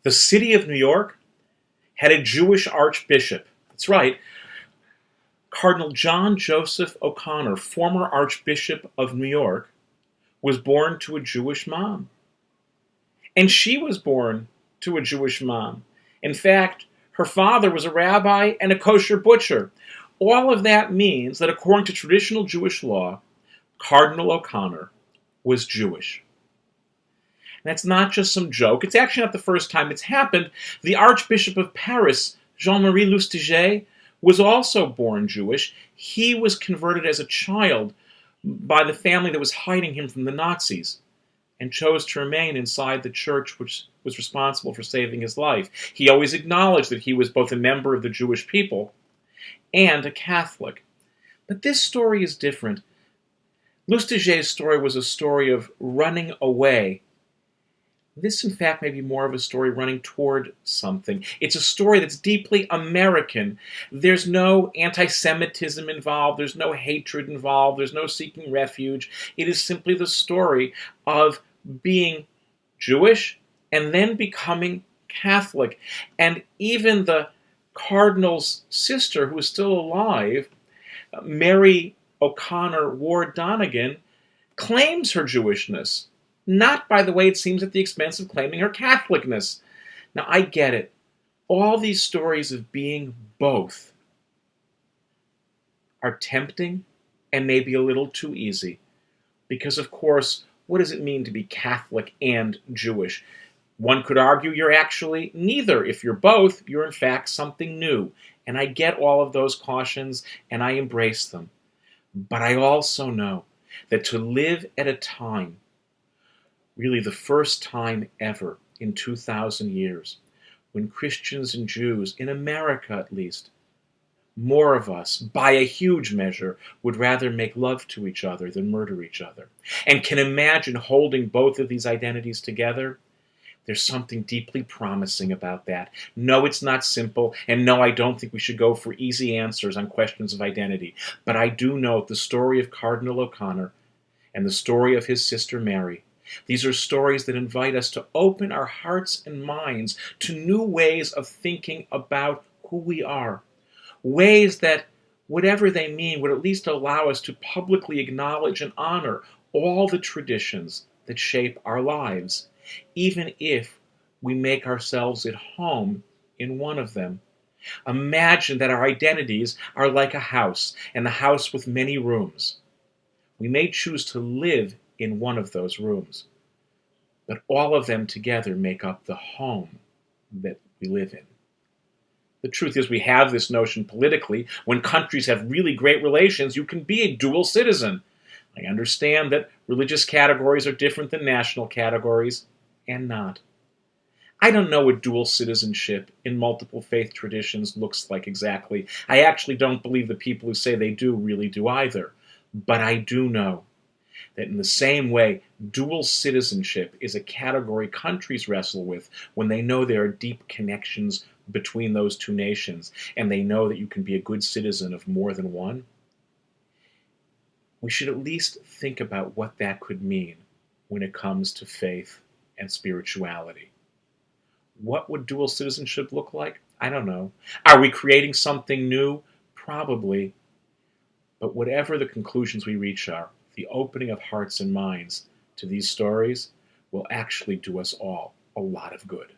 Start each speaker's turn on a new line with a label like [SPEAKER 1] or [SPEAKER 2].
[SPEAKER 1] The city of New York had a Jewish archbishop. That's right. Cardinal John Joseph O'Connor, former Archbishop of New York, was born to a Jewish mom. And she was born to a Jewish mom. In fact, her father was a rabbi and a kosher butcher. All of that means that according to traditional Jewish law, Cardinal O'Connor was Jewish. And that's not just some joke. It's actually not the first time it's happened. The Archbishop of Paris, Jean-Marie Lustiger, was also born Jewish. He was converted as a child by the family that was hiding him from the Nazis and chose to remain inside the church which was responsible for saving his life. He always acknowledged that he was both a member of the Jewish people and a Catholic. But this story is different. Lustiger's story was a story of running away. This, in fact, may be more of a story running toward something. It's a story that's deeply American. There's no anti-Semitism involved. There's no hatred involved. There's no seeking refuge. It is simply the story of being Jewish and then becoming Catholic. And even the cardinal's sister, who is still alive, Mary O'Connor Ward Donegan, claims her Jewishness. Not, by the way, it seems, at the expense of claiming her Catholicness. Now, I get it. All these stories of being both are tempting and maybe a little too easy. Because, of course, what does it mean to be Catholic and Jewish? One could argue you're actually neither. If you're both, you're in fact something new. And I get all of those cautions, and I embrace them. But I also know that to live at a time, really the first time ever in 2,000 years, when Christians and Jews, in America at least, more of us, by a huge measure, would rather make love to each other than murder each other, and can imagine holding both of these identities together, there's something deeply promising about that. No, it's not simple, and no, I don't think we should go for easy answers on questions of identity. But I do know the story of Cardinal O'Connor and the story of his sister Mary. These are stories that invite us to open our hearts and minds to new ways of thinking about who we are. Ways that, whatever they mean, would at least allow us to publicly acknowledge and honor all the traditions that shape our lives, even if we make ourselves at home in one of them. Imagine that our identities are like a house, and a house with many rooms. We may choose to live in one of those rooms, but all of them together make up the home that we live in. The truth is, we have this notion politically. When countries have really great relations, you can be a dual citizen. I understand that religious categories are different than national categories, and not. I don't know what dual citizenship in multiple faith traditions looks like exactly. I actually don't believe the people who say they do really do either. But I do know that in the same way, dual citizenship is a category countries wrestle with when they know there are deep connections between those two nations, and they know that you can be a good citizen of more than one. We should at least think about what that could mean when it comes to faith and spirituality. What would dual citizenship look like? I don't know. Are we creating something new? Probably. But whatever the conclusions we reach are, the opening of hearts and minds to these stories will actually do us all a lot of good.